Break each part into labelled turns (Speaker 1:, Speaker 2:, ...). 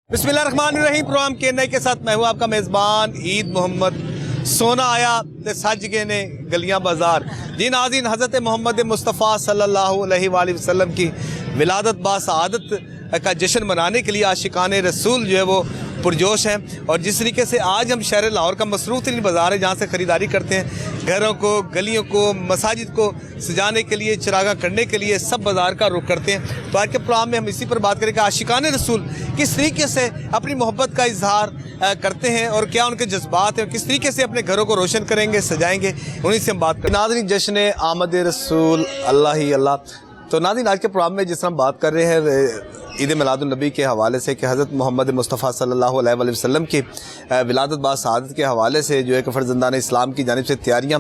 Speaker 1: बिस्मिल्लाहिर्रहमानिर्रहीम। प्रोग्राम के नए के साथ मैं हूँ आपका मेज़बान ईद मोहम्मद। सोना आया ते सज गए ने गलियां बाजार। जी नाज़रीन, हज़रत मोहम्मद मुस्तफ़ा सल्लल्लाहु अलैहि वसल्लम की विलादत बासआदत का जश्न मनाने के लिए आशिकाने रसूल जो है वो पुरजोश हैं। और जिस तरीके से आज हम शहर लाहौर का मसरूफ़ तरीन बाज़ार है जहाँ से ख़रीदारी करते हैं, घरों को, गलियों को, मसाजिद को सजाने के लिए, चिरागा करने के लिए सब बाज़ार का रुख करते हैं। तो आज के प्रोग्राम में हम इसी पर बात करेंगे आशिकाने रसूल किस तरीके से अपनी मोहब्बत का इजहार करते हैं और क्या उनके जज्बात हैं और किस तरीके से अपने घरों को रोशन करेंगे, सजाएंगे, उन्हीं से हम बात करें। नाज़रीन, जश्न आमद रसूल अल्लाह ही अल्लाह। तो नाज़रीन, आज के प्रोग्राम में जिस हम बात कर रहे हैं ईद मिलादुन नबी के हवाले से कि हज़रत मोहम्मद मुस्तफ़ा सल्लल्लाहु अलैहि वसल्लम की विलादत बासआदत के हवाले से जो है कि फ़र्जंदान इस्लाम की जानिब से तैयारियाँ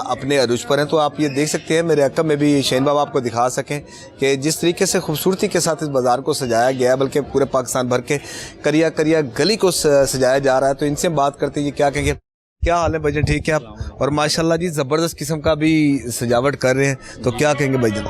Speaker 1: अपने अरूज पर हैं। तो आप ये देख सकते हैं, मेरे अकब में भी शहीन बाबा आपको दिखा सकें कि जिस तरीके से खूबसूरती के साथ इस बाज़ार को सजाया गया है, बल्कि पूरे पाकिस्तान भर के करिया करिया गली को सजाया जा रहा है। तो इनसे हम बात करते हैं, ये क्या कहेंगे, क्या हाल है भाईजान? ठीक है आप? और माशाल्लाह जी ज़बरदस्त किस्म का भी सजावट कर रहे हैं, तो क्या कहेंगे भाईजान?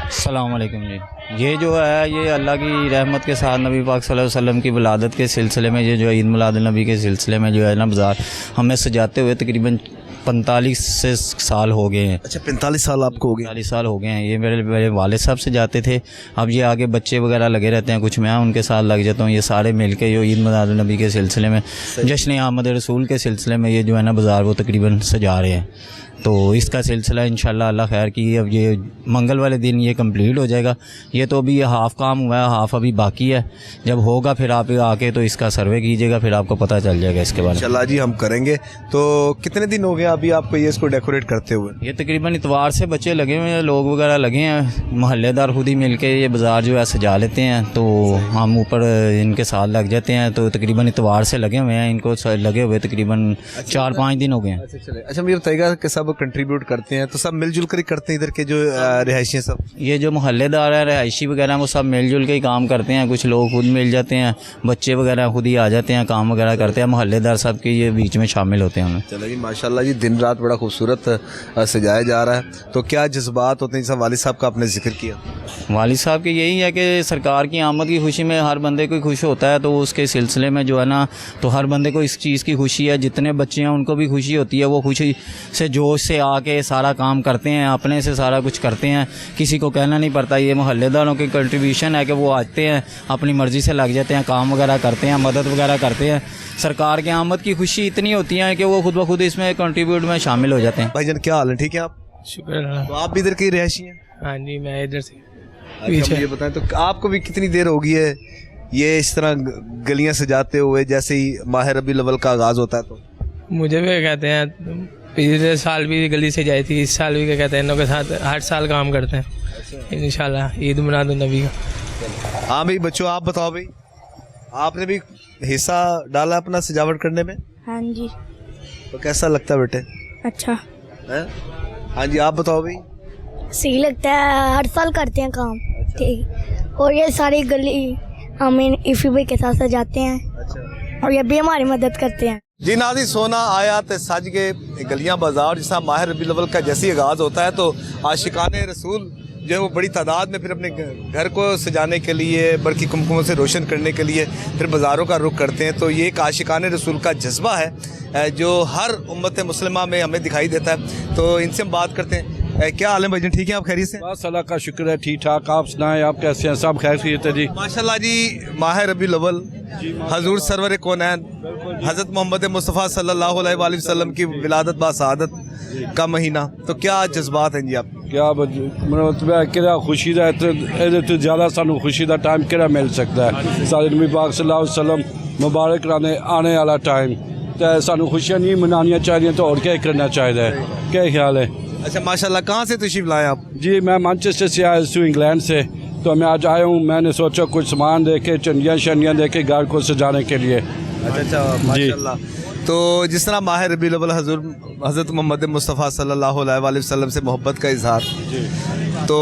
Speaker 2: अस्सलाम वालेकुम जी। ये जो है ये अल्लाह की रहमत के साथ नबी पाक सल्लल्लाहु अलैहि वसल्लम की विलादत के सिलसिले में ये जो ईद मिलादुन नबी के सिलसिले में जो है ना बाज़ार हमें सजाते हुए तकरीबन 45 से साल हो गए हैं।
Speaker 1: अच्छा, 45 साल आपको हो गए?
Speaker 2: 45 साल हो गए हैं। ये मेरे वालिद साहब से जाते थे। अब ये आगे बच्चे वगैरह लगे रहते हैं, कुछ मैं उनके साथ लग जाता हूँ। ये सारे मिल के जो ईद मिलादुन नबी के सिलसिले में, जश्न आमद रसूल के सिलसिले में ये जो है ना बाज़ार वो तकरीबन सजा रहे हैं। तो इसका सिलसिला इंशाल्लाह अल्लाह खैर की अब ये मंगल वाले दिन ये कंप्लीट हो जाएगा। ये तो अभी हाफ़ काम हुआ है, हाफ़ अभी बाकी है। जब होगा फिर आप आके तो इसका सर्वे कीजिएगा, फिर आपको पता चल जाएगा इसके बारे में।
Speaker 1: इंशाल्लाह जी हम करेंगे। तो कितने दिन हो गए अभी आपको ये इसको डेकोरेट करते हुए?
Speaker 2: ये तकरीबन इतवार से बच्चे लगे हुए हैं, लोग वगैरह लगे हैं, मोहल्लेदार खुद ही मिल के ये बाज़ार जो है सजा लेते हैं। तो हम ऊपर इनके साथ लग जाते हैं। तो तकरीबन इतवार से लगे हुए हैं, इनको लगे हुए तकरीबन 4-5 दिन हो गए हैं।
Speaker 1: अच्छा, मुझे बताइएगा कि सब कंट्रीब्यूट करते हैं तो सब मिलजुल कर ही करते हैं इधर के जो रिहायशी हैं सब?
Speaker 2: ये जो मोहल्लेदार है, रिहायशी वगैरह, वो सब मिलजुल के ही काम करते हैं। कुछ लोग खुद मिल जाते हैं, बच्चे वगैरह खुद ही आ जाते हैं, काम वगैरह करते हैं। मोहल्लेदार सब के ये बीच में शामिल होते हैं। हमें
Speaker 1: चलो जी, माशाल्लाह जी, दिन रात बड़ा खूबसूरत सजाया जा रहा है। तो क्या जज्बात होते हैं? सब वालिद साहब का आपने जिक्र किया।
Speaker 2: वालिद साहब के यही है कि सरकार की आमद की खुशी में हर बंदे को खुश होता है। तो उसके सिलसिले में जो है ना, तो हर बंदे को इस चीज़ की खुशी है। जितने बच्चे हैं उनको भी खुशी होती है। वो खुशी से जोश से आके सारा काम करते हैं, अपने से सारा कुछ करते हैं, किसी को कहना नहीं पड़ता। ये मोहल्लेदारों की कंट्रीब्यूशन है कि वो आते हैं, अपनी मर्ज़ी से लग जाते हैं, काम वगैरह करते हैं, मदद वगैरह करते हैं। सरकार के आमद की खुशी इतनी होती है कि वो खुद ब खुद इसमें कंट्रीब्यूट में शामिल हो जाते हैं।
Speaker 1: भाईजान क्या हाल है? ठीक है आप?
Speaker 3: शुक्र है।
Speaker 1: तो आप भी इधर के रिहायशी हैं?
Speaker 3: हाँ जी, मैं इधर से
Speaker 1: अच्छा, मुझे बताएं, तो आपको भी कितनी देर होगी है ये इस तरह गलियां सजाते हुए, जैसे ही माह रबीउल अव्वल का आगाज़ होता है? तो
Speaker 3: मुझे भी कहते हैं, पिछले साल भी गली से जाई थी, इस साल भी क्या कहते हैं, इनों के साथ हर साल काम करते हैं इंशाल्लाह ईद मिलादुन नबी का।
Speaker 1: हाँ भाई बच्चों, आप बताओ भाई, आपने भी हिस्सा डाला अपना सजावट करने में?
Speaker 4: हाँ जी।
Speaker 1: तो कैसा लगता है बेटे?
Speaker 4: अच्छा
Speaker 1: हैं? हाँ जी, आप बताओ भाई।
Speaker 4: सही लगता है, हर साल करते हैं काम। ठीक। और ये सारी गली हम इफ़ी भाई के साथ सजाते हैं।
Speaker 1: अच्छा।
Speaker 4: और ये भी हमारी मदद करते हैं।
Speaker 1: जी नाज़रीन, सोना आया ते सज के गलियां बाजार। जिस माह रबीउल अव्वल का जैसे ही आगाज़ होता है तो आशिकाने रसूल जो है वो बड़ी तादाद में फिर अपने घर को सजाने के लिए, बल्कि कुमकुमों से रोशन करने के लिए फिर बाज़ारों का रुख करते हैं। तो ये एक आशिकाने रसूल का जज्बा है जो हर उम्मत मुस्लिमा में हमें दिखाई देता है। तो इनसे हम बात करते हैं। क्या हाल है भाईजान? ठीक है आप? खैरियत से?
Speaker 5: बस अल्लाह का शुक्र है, ठीक ठाक। आप सुनाएं, आप कैसे हैं? सब खैरियत है जी?
Speaker 1: माशाल्लाह जी, माह रबीउल अव्वल, हजूर सरवर कौनैन हज़रत मोहम्मद मुस्तफ़ा सल्लल्लाहु अलैहि वसल्लम की विलादत बासआदत का महीना। तो क्या जज्बात हैं जी आप?
Speaker 5: क्या मतलब कि खुशी का तो ज़्यादा सानू खुशी का टाइम कि मिल सकता है? सारे नबी पाक सल्लल्लाहु अलैहि वसल्लम मुबारक आने वाला टाइम, तो सानू खुशियाँ नहीं मनानियाँ चाहिए, तो और क्या करना चाहिए? क्या ख्याल है?
Speaker 1: अच्छा माशाल्लाह, कहाँ से तशरीफ़ लाए आप?
Speaker 5: जी मैं मैनचेस्टर से आया हूँ, इंग्लैंड से। तो मैं आज आया हूँ, मैंने सोचा कुछ सामान देखे, चंदियाँ शंदियाँ देखे घर को सजाने के लिए।
Speaker 1: अच्छा माशाल्लाह। तो जिस तरह माह रबीउल अव्वल हज़रत मोहम्मद मुस्तफ़ा सल्लल्लाहु अलैहि वसल्लम से मोहब्बत का इजहार, तो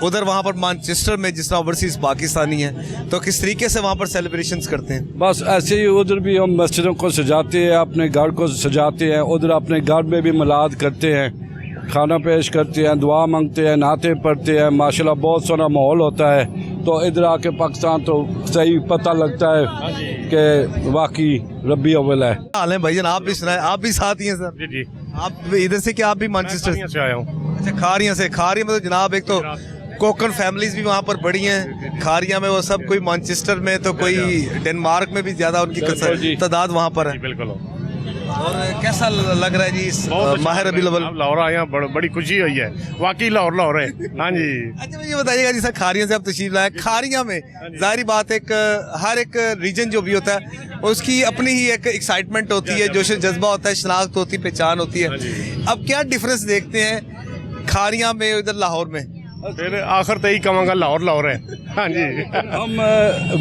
Speaker 1: उधर वहाँ पर मैनचेस्टर में जिस तरह ओवरसीज़ पाकिस्तानी हैं, तो किस तरीके से वहाँ पर सेलिब्रेशंस करते हैं?
Speaker 5: बस ऐसे ही उधर भी हम मस्जिदों को सजाते हैं, अपने घर को सजाते हैं। उधर अपने घर में भी मिलाद करते हैं, खाना पेश करते हैं, दुआ मांगते हैं, नाते पढ़ते हैं। माशाल्लाह बहुत सोना माहौल होता है। तो इधर आके पाकिस्तान तो सही पता लगता है कि वाकई रबी अव्वल है।
Speaker 1: हाल है भाईजान, आप भी सुनाए, आप भी साथ ही हैं सर?
Speaker 6: जी जी,
Speaker 1: आप इधर से क्या, आप भी मैनचेस्टर
Speaker 6: से आया हूँ।
Speaker 1: अच्छा, खारियाँ से। खारियाँ में तो जनाब एक तो कोकन फैमिलीज भी वहाँ पर बड़ी हैं खारियाँ में, वो सब कोई मैनचेस्टर में तो कोई डेनमार्क में भी ज़्यादा उनकी तादाद वहाँ पर है।
Speaker 6: बिल्कुल।
Speaker 1: और कैसा लग रहा है जी इस माह रबीउल अव्वल?
Speaker 6: लाहौर आए हैं, बड़ी खुशी हुई है, वाकई लाहौर लाहौर है। हाँ जी।
Speaker 1: अच्छा मुझे बताइएगा जी सर, खारियाँ से आप तशरीफ लाए, खारियाँ में जाहिर बात है हर एक रीजन जो भी होता है उसकी अपनी ही एक एक्साइटमेंट होती है, जोश जज्बा होता है, शनाख्त होती है, पहचान होती है। अब क्या डिफरेंस देखते हैं खारियाँ में इधर लाहौर में?
Speaker 6: फिर आखिर तो यही कहूँगा, लाहौर लाहौर है। हाँ जी।
Speaker 5: हम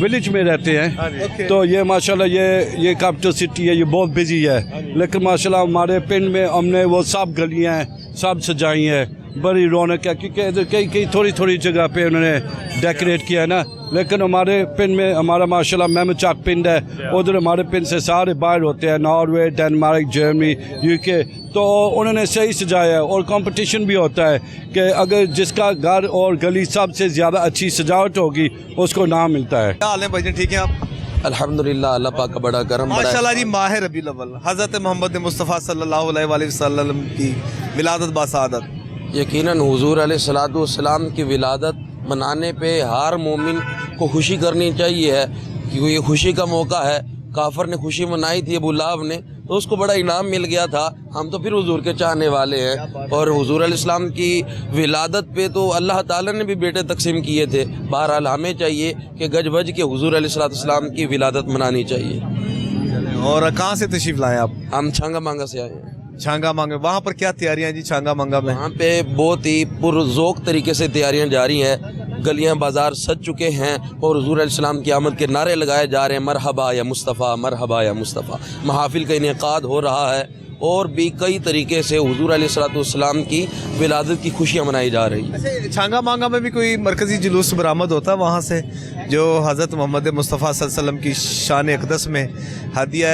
Speaker 5: विलेज में रहते हैं तो ये माशाल्लाह ये कैपिटल सिटी है, ये बहुत बिजी है, लेकिन माशाल्लाह हमारे पिंड में हमने वो सब गलियाँ सब सजाई हैं, बड़ी रौनक है, क्योंकि इधर कई थोड़ी जगह पे उन्होंने डेकोरेट किया है ना। लेकिन हमारे पिंड में हमारा माशाल्लाह मेहमद चाक पिंड है, उधर हमारे पिंड से सारे बाहर होते हैं, नॉर्वे, डेनमार्क, जर्मनी, यूके, तो उन्होंने सही सजाया है। और कंपटीशन भी होता है कि अगर जिसका घर और गली सबसे ज़्यादा अच्छी सजावट होगी उसको नाम मिलता है।
Speaker 1: क्या हाल है भाईजान, ठीक है आप?
Speaker 7: अल्हम्दुलिल्लाह, अल्लाह पाक का बड़ा करम
Speaker 1: माशाल्लाह जी। माह रबीउल अव्वल हज़रत मोहम्मद मुस्तफ़ा सल्लल्लाहु अलैहि वसल्लम की विलादत बासादत,
Speaker 7: यकीनन हुजूर अलैहिस्सलातु वस्सलाम की विलादत मनाने पे हर मोमिन को खुशी करनी चाहिए है, क्योंकि ये खुशी का मौका है। काफर ने खुशी मनाई थी अबू लहब ने, तो उसको बड़ा इनाम मिल गया था। हम तो फिर हुजूर के चाहने वाले हैं, और हुजूर अलैहिस्सलाम की विलादत पे तो अल्लाह ताला ने भी बेटे तकसीम किए थे। बहरहाल हमें चाहिए कि गज बज के हुजूर अलैहिस्सलाम की विलादत मनानी चाहिए।
Speaker 1: और कहाँ से तशरीफ लाए आप?
Speaker 7: हम छांगा मांगा से आए हैं।
Speaker 1: छांगा मांगे, वहाँ पर क्या तैयारियाँ हैं जी छांगा मांगा में?
Speaker 7: वहाँ पे बहुत ही पुरज़ोक तरीके से तैयारियाँ जारी हैं, गलियाँ बाज़ार सज चुके हैं और हुज़ूर अलैहिस्सलाम की आमद के नारे लगाए जा रहे हैं, मरहबा या मुस्तफ़ा, मरहबा या मुस्तफ़ा। महाफिल का इनेकाद हो रहा है और भी कई तरीके से हुज़ूर अलैहिस्सलाम की विलादत की खुशियाँ मनाई जा रही हैं।
Speaker 1: अच्छा, छांगा मांगा में भी कोई मरकज़ी जुलूस बरामद होता है वहाँ से, जो हज़रत मोहम्मद मुस्तफ़ा सल्लल्लाहु अलैहि वसल्लम की शान अक़दस में हदिया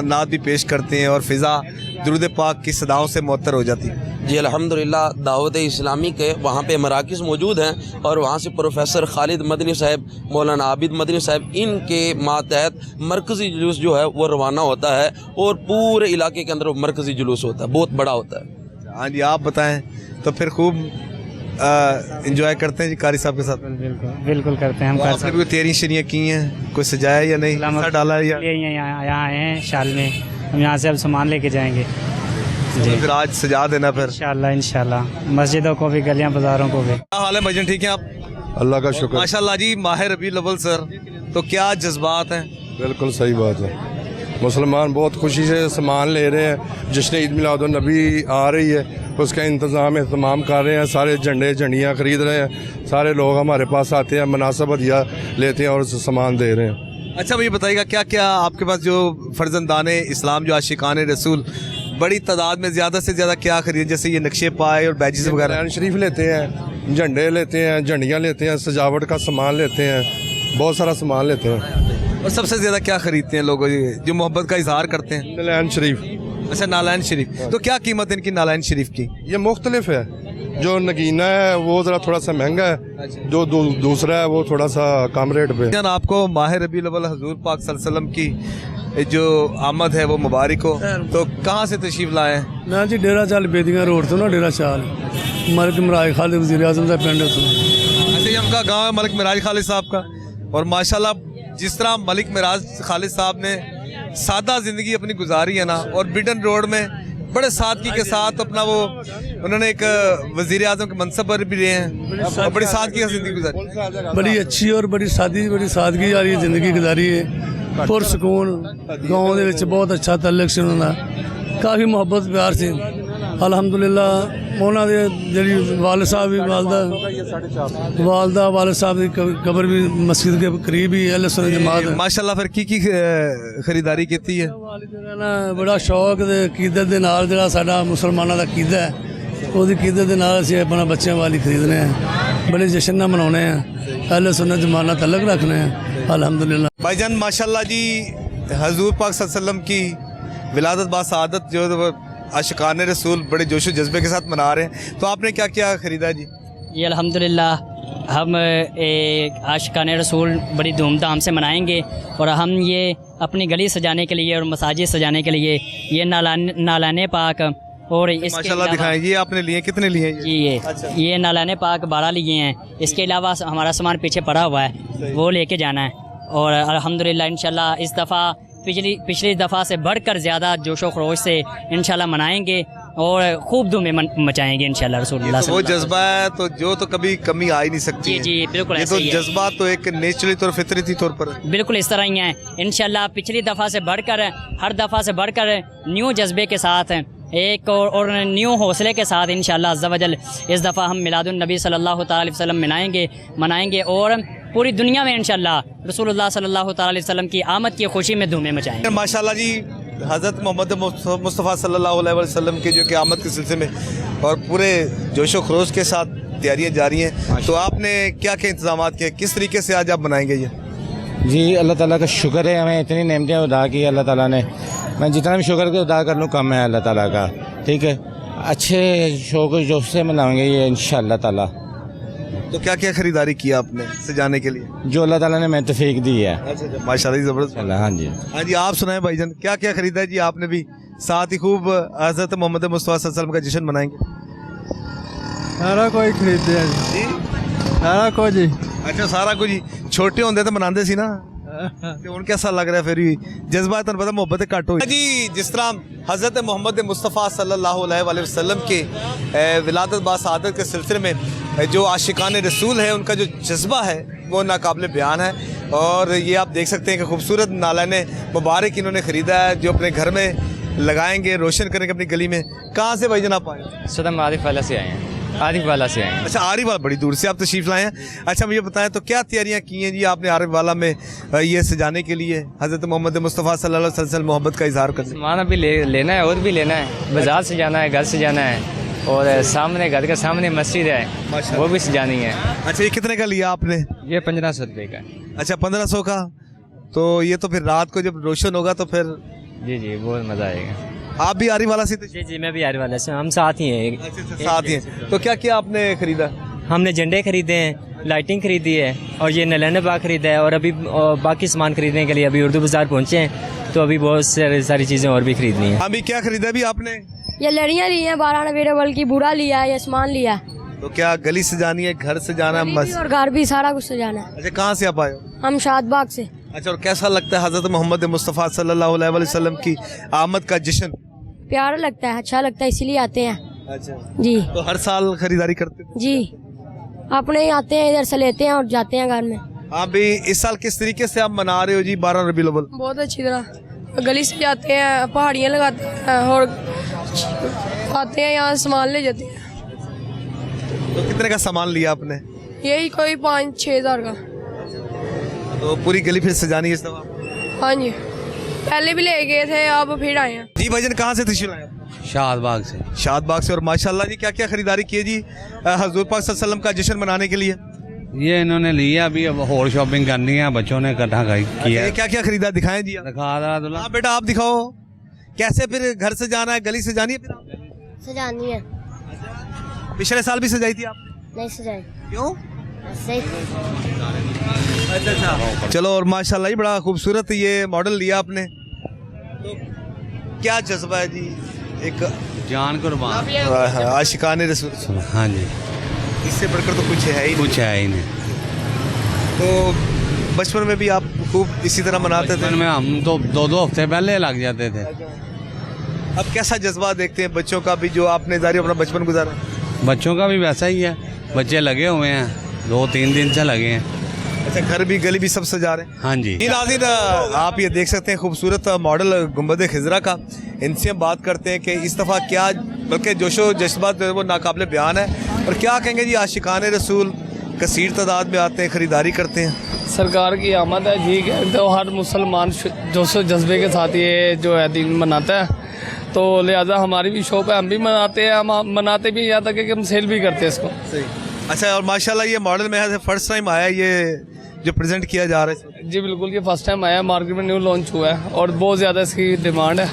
Speaker 1: नात भी पेश करते हैं और फ़िज़ा दुरूद पाक की सदाओं से मुअत्तर हो जाती है?
Speaker 7: जी अल्हम्दुलिल्लाह, दावत इस्लामी के वहाँ पे मराकिज़ मौजूद हैं और वहाँ से प्रोफेसर खालिद मदनी साहब, मौलाना आबिद मदनी साहब, इनके मातहत मरकज़ी जुलूस जो है वो रवाना होता है और पूरे इलाके के अंदर मरकज़ी जुलूस होता है, बहुत बड़ा होता है।
Speaker 1: हाँ जी, आप बताएं तो फिर खूब इंजॉय करते हैं जी कारी साहब के साथ?
Speaker 8: बिल्कुल करते हैं हम।
Speaker 1: आपने भी कोई तैयारी शरियाँ की हैं, कोई सजाया या नहीं, हिस्सा डाला है या?
Speaker 8: यहाँ आए हैं शाल में, हम यहाँ से अब सामान लेके जाएंगे
Speaker 1: जी। फिर आज सजा देना फिर
Speaker 8: इंशाल्लाह मस्जिदों को भी, गलियाँ बाजारों को भी।
Speaker 1: क्या हाल है भाईजान, ठीक है आप?
Speaker 9: अल्लाह का शुक्र।
Speaker 1: माशाल्लाह जी, माह रबीउल अव्वल सर, तो क्या जज्बात हैं?
Speaker 9: बिल्कुल सही बात है, मुसलमान बहुत खुशी से सामान ले रहे हैं। जश्न ईद मिलादुन नबी आ रही है, उसका इंतज़ाम कर रहे हैं, सारे झंडियाँ ख़रीद रहे हैं, सारे लोग हमारे पास आते हैं, मुनासिब हदिया लेते हैं और सामान दे रहे हैं।
Speaker 1: अच्छा मुझे बताइएगा, क्या क्या आपके पास जो फर्जंदाने इस्लाम, जो आशिकाने रसूल बड़ी तादाद में ज़्यादा से ज़्यादा क्या खरीदें, जैसे ये नक्शे पाए और बैजेस वगैरह?
Speaker 9: कुरान शरीफ लेते हैं, झंडे लेते हैं, झंडियाँ लेते हैं, सजावट का सामान लेते हैं, बहुत सारा सामान लेते हैं।
Speaker 1: और सबसे ज़्यादा क्या खरीदते हैं लोग जो मोहब्बत का इजहार करते हैं?
Speaker 9: नालैन शरीफ।
Speaker 1: अच्छा, नालैन शरीफ। तो क्या कीमत है इनकी नालैन शरीफ की?
Speaker 9: ये मुख्तलिफ है, जो नगीना है वो ज़रा थोड़ा सा महंगा है, जो दूसरा है वो थोड़ा सा कम रेट पे।
Speaker 1: आपको माह रबीउल अव्वल हुज़ूर पाक सल्लल्लाहु अलैहि वसल्लम की जो आमद है वो मुबारक हो, तो कहाँ से तशरीफ लाए हैं?
Speaker 10: ना जी डेरा चाल बेदियाँ रोड तो ना डेरा चाल मलिक मिराज खालिद वज़ीर आज़म का पिंड।
Speaker 1: ऐसे ही उनका गाँव है मलिक मिराज खालिद साहब का, और माशाल्लाह जिस तरह मलिक मिराज खालिद साहब ने सादा ज़िंदगी अपनी गुजारी है ना, और बिडन रोड में बड़े सादगी के साथ अपना वो उन्होंने एक वज़ीर आज़म के मनसब पर भी रहे हैं और बड़ी सादगी की ज़िंदगी गुजारी,
Speaker 10: बड़ी अच्छी और बड़ी सादगी वाली ज़िंदगी गुजारी है, पुरसकून गाँव दे विच बहुत अच्छा तल्लुक से उन्होंने, काफ़ी मुहब्बत प्यार से अल्हम्दुलिल्लाह। उन्होंने जी वालिद साहब भी वालदा वालिद साहब की कब्र भी मस्जिद के करीब ही अहले सुन्नत जमात है।
Speaker 1: माशाल्लाह। फिर की खरीदारी की है?
Speaker 10: ना बड़ा शौक दे कीदत दे नाल जिहड़ा साडा मुसलमानां दा कीदा है, ਉਹਦੀ कीदत दे नाल असीं अपना बच्चों वाली खरीदने हैं, बड़े जश्न नाल मनाने हैं, अहले सुन्नत जमात नाल तल्लुक रखने हैं अल्हम्दुलिल्लाह।
Speaker 1: भाईजान माशाल्लाह जी, हजूर पाक सल्लल्लाहु अलैहि वसल्लम की विलादत बासआदत जो आशिकाने रसूल बड़े जोश व जज्बे के साथ मना रहे हैं, तो आपने क्या क्या ख़रीदा जी?
Speaker 11: ये अल्हम्दुलिल्लाह हम आशिकाने रसूल बड़ी धूमधाम से मनाएंगे और हम ये अपनी गली सजाने के लिए और मसाजिद सजाने के लिए ये नालाने पाक और इसके
Speaker 1: माशाल्लाह दिखाएं। ये आपने लिए, कितने लिए
Speaker 11: जी ये नालाने पाक 12 लिए हैं। इसके अलावा हमारा सामान पीछे पड़ा हुआ है, वो लेके जाना है। और अल्हम्दुलिल्लाह इंशाल्लाह इस दफ़ा पिछली दफ़ा से बढ़कर ज़्यादा जोश व खरोश से इंशाल्लाह मनाएंगे और खूब धूमें मचाएंगे इंशाल्लाह रसूलुल्लाह।
Speaker 1: तो वो जज्बा है तो जो तो कभी कमी आ ही नहीं सकती।
Speaker 11: जी जी बिल्कुल
Speaker 1: ये
Speaker 11: ऐसा
Speaker 1: तो
Speaker 11: ही है।
Speaker 1: जज्बा तो एक नेचुरली तौर फितरती तौर पर
Speaker 11: बिल्कुल इस तरह ही है इंशाल्लाह। पिछली दफ़ा से बढ़कर हर दफ़ा से बढ़कर न्यू जज्बे के साथ एक और न्यू हौसले के साथ इंशाल्लाह अज़्ज़ा वजल इस दफ़ा हम मिलादुन नबी सल्लल्लाहु अलैहि वसल्लम मनाएंगे और पूरी दुनिया में इंशाल्लाह रसूलुल्लाह सल्लल्लाहु अलैहि वसल्लम की आमद की खुशी में धूमें मचाएंगे।
Speaker 1: माशाल्लाह जी, हज़रत मोहम्मद मुस्तफ़ा सल्लल्लाहु अलैहि वसल्लम के जो क़यामत के सिलसिले में और पूरे जोश व खरोश के साथ तैयारियां जारी हैं, तो आपने क्या क्या इंतजाम किए, किस तरीके से आज आप बनाएंगे ये?
Speaker 12: जी अल्लाह ताला का शुक्र है, हमें इतनी नेमतें अदा की अल्लाह ताला ने। मैं जितना भी शुक्र के अदा कर लूँ कम है अल्लाह ताला का। ठीक है, अच्छे शौक जोश से मनाएंगे ये इंशाअल्लाह ताला।
Speaker 1: तो क्या क्या खरीदारी किया आपने सजाने के लिए? जो
Speaker 12: अल्लाह ताला ने मैं तौफीक दी है।
Speaker 1: अच्छा, माशाल्लाह ज़बरदस्त।
Speaker 12: हाँ जी
Speaker 1: हाँ जी, आप सुनाएं भाईजान, क्या क्या खरीदा है जी आपने भी? साथ ही खूब हज़रत मोहम्मद मुस्तफ़ा सल्लल्लाहु अलैहि वसल्लम का जश्न मनाएंगे।
Speaker 13: सारा कोई खरीदे जी, सारा कुछ जी।
Speaker 1: अच्छा, सारा कुछ ही। छोटे होंगे तो मनाते सी ना, ਤੇ ਹੁਣ कैसा लग रहा है? फिर भी जज्बा ਤੁਹਾਨੂੰ पता मोहब्बत घट हो जी। जिस तरह हज़रत मोहम्मद मुस्तफ़ा सल्लल्लाहु अलैहि वसल्लम के विलादत बासादत के सिलसिले में जो आशिकान रसूल है उनका जो जज्बा है वो नाकाबिल बयान है। और ये आप देख सकते हैं कि खूबसूरत नालाने मुबारक इन्होंने ख़रीदा है जो अपने घर में लगाएंगे, रोशन करेंगे अपनी गली में। कहाँ से भाई जनाब आए?
Speaker 2: सदम आरिफ वाला से आए हैं। आरिफ वाला से आए हैं।
Speaker 1: अच्छा, आरिफ वाला, बड़ी दूर से आप तशरीफ़ लाए हैं। अच्छा, मुझे बताएं तो क्या तैयारियां की हैं जी आपने आरिफ वाला में ये सजाने के लिए हज़रत मोहम्मद मुस्तफ़ा सल्लल्लाहु अलैहि वसल्लम मोहब्बत का इजहार करने?
Speaker 2: सामान अभी लेना है और भी लेना है। बाजार से जाना है, घर से जाना है और सामने घर के सामने मस्जिद है वो भी सजानी है।
Speaker 1: अच्छा, ये कितने का लिया आपने?
Speaker 2: ये 1500 रुपये का।
Speaker 1: अच्छा, 1500 का। तो ये तो फिर रात को जब रोशन होगा तो फिर
Speaker 2: जी जी बहुत मज़ा आएगा।
Speaker 1: आप भी आरिफ वाला से?
Speaker 8: जी जी मैं भी आरिफ वाला से, हम साथ ही हैं।
Speaker 1: अच्छा, साथ ही हैं। तो क्या क्या आपने खरीदा?
Speaker 8: हमने झंडे खरीदे हैं, लाइटिंग खरीदी है और ये नलाने बाग खरीदा है और अभी बाकी सामान खरीदने के लिए अभी उर्दू बाज़ार पहुँचे हैं तो अभी बहुत सारी चीज़ें और भी खरीदनी है।
Speaker 1: अभी क्या खरीदा भी आपने?
Speaker 4: ये लड़ियाँ ली हैं 12 अवेलेबल की, बूढ़ा लिया है, ये सामान लिया है।
Speaker 1: तो क्या गली सजानी है, घर सजाना है, मस्जिद
Speaker 4: और घर भी सारा कुछ सजाना है।
Speaker 1: अच्छा, कहाँ से आप आए हो?
Speaker 4: हम शादबाग से।
Speaker 1: अच्छा, और कैसा लगता है हज़रत मोहम्मद मुस्तफ़ा सल्लल्लाहु अलैहि वसल्लम की आमद का जश्न?
Speaker 4: प्यारा लगता है, अच्छा लगता है, इसीलिए आते हैं।
Speaker 1: अच्छा
Speaker 4: जी।
Speaker 1: तो हर साल खरीदारी करते हो?
Speaker 4: जी, अपने ही आते हैं, इधर से लेते हैं और जाते हैं घर में।
Speaker 1: आप भी इस साल किस तरीके से आप मना रहे हो जी 12 रबीउल अव्वल?
Speaker 4: बहुत अच्छी तरह गली से जाते हैं, पहाड़ियाँ लगाते हैं और आते हैं यहाँ सामान ले जाते हैं।
Speaker 1: तो कितने का सामान लिया आपने?
Speaker 4: यही कोई 5-6 हज़ार का।
Speaker 1: तो पूरी गली फिर सजानी है इस दफा?
Speaker 4: हाँ जी, पहले भी ले गए थे, अब फिर आए हैं।
Speaker 1: जी भाईजान, कहाँ से तशरीफ लाए?
Speaker 12: शादबाग से।
Speaker 1: शादबाग से। और माशाल्लाह जी, क्या क्या खरीदारी की है जी हजूर पाक सल्लल्लाहु अलैहि वसल्लम का जश्न मनाने के लिए?
Speaker 12: ये इन्होंने लिया, अभी अब और शॉपिंग करनी है, बच्चों ने इकट्ठा किया।
Speaker 1: क्या क्या खरीदा, दिखाएं जी।
Speaker 12: दिखा रहा
Speaker 1: हाँ बेटा, आप दिखाओ कैसे फिर घर से जाना है, गली से जानी है? फिर
Speaker 4: सजानी है।
Speaker 1: पिछले साल भी सजाई थी आप?
Speaker 4: नहीं सजाई।
Speaker 1: क्यों?
Speaker 4: सही।
Speaker 1: अच्छा, चलो। और माशाल्लाह ही बड़ा खूबसूरत ये मॉडल लिया आपने। तो क्या जज्बा है जी? एक
Speaker 12: जान कुर्बान,
Speaker 1: आशिकाने रसूल।
Speaker 12: हाँ जी,
Speaker 1: इससे बढ़कर तो कुछ है ही नहीं।
Speaker 12: कुछ है ही नहीं।
Speaker 1: तो बचपन में भी आप खूब इसी तरह मनाते थे?
Speaker 12: में हम तो 2-2 हफ्ते पहले लग जाते थे।
Speaker 1: अब कैसा जज्बा देखते हैं बच्चों का भी, जो आपने जारी अपना बचपन गुजारा?
Speaker 12: बच्चों का भी वैसा ही है, बच्चे लगे हुए हैं, 2-3 दिन से लगे हैं।
Speaker 1: अच्छा, घर भी गली भी सब सजा रहे हैं?
Speaker 12: हाँ जी।
Speaker 1: नाज़रीन, आप ये देख सकते हैं खूबसूरत मॉडल गुंबद खिजरा का। इनसे हम बात करते हैं कि इस दफ़ा क्या, बल्कि जोशो जज्बा जो है वो नाकाबिल बयान है। और क्या कहेंगे जी, आशिकाने रसूल कसीर तादाद में आते हैं, ख़रीदारी करते हैं।
Speaker 3: सरकार की आमद है, ठीक है, तो हर मुसलमान जोशो जज्बे के साथ ये जो है दिन मनाता है, तो लिहाजा हमारी भी शौक है, हम भी मनाते हैं। हम मनाते भी यहाँ तक कि हम सेल भी करते हैं इसको।
Speaker 1: सही। अच्छा, और माशाल्लाह ये मॉडल में है फर्स्ट टाइम आया ये जो प्रेजेंट किया जा रहा है?
Speaker 3: जी बिल्कुल, ये फर्स्ट टाइम आया, मार्केट में न्यू लॉन्च हुआ है और बहुत ज़्यादा इसकी डिमांड है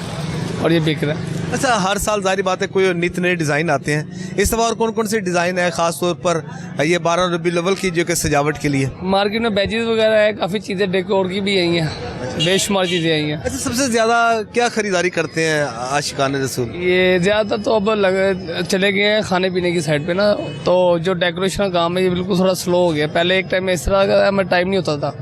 Speaker 3: और ये बिक रहा है।
Speaker 1: अच्छा, हर साल जाहिर बात है कोई नित नए डिज़ाइन आते हैं, इस दफ़ा और कौन कौन से डिज़ाइन है ख़ास तौर पर ये 12 रबीउल अव्वल की जो कि सजावट के लिए?
Speaker 3: मार्केट में बैजेस वगैरह है, काफ़ी चीज़ें डेकोर की भी आई हैं, बेशुमार चीज़ें आई हैं।
Speaker 1: अच्छा, सबसे ज़्यादा क्या ख़रीदारी करते हैं आशिकाने रसूल?
Speaker 3: ये ज़्यादातर तो अब चले गए हैं खाने पीने की साइड पे ना, तो जो डेकोरेशन का काम है ये बिल्कुल थोड़ा स्लो हो गया। पहले एक टाइम में इस तरह का हमें टाइम नहीं होता था,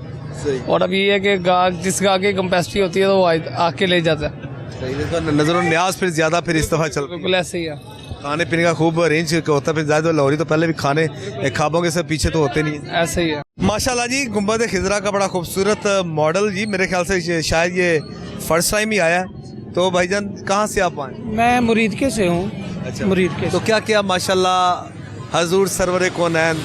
Speaker 3: और अब ये है कि गाहक जिस गाहक की कैपेसिटी होती है तो वो आके ले जाता है।
Speaker 1: नज़र न्याज फिर ज़्यादा फिर इस दफ़ा चल
Speaker 3: बिल्कुल ऐसे ही है।
Speaker 1: खाने पीने का खूब अरेंज होता है, फिर ज़्यादा लाहौरी तो पहले भी खाने ख्वाबों के सब पीछे तो होते नहीं है।
Speaker 3: ऐसे ही है।
Speaker 1: माशाल्लाह जी, गुंबद खिजरा का बड़ा खूबसूरत मॉडल जी, मेरे ख्याल से शायद ये फर्स्ट टाइम ही आया। तो भाईजान कहाँ से आप आए?
Speaker 14: मैं मुरीद के से हूँ।
Speaker 1: अच्छा,
Speaker 14: मुरीद के।
Speaker 1: तो क्या क्या माशाल्लाह हजूर सरवर कौनैन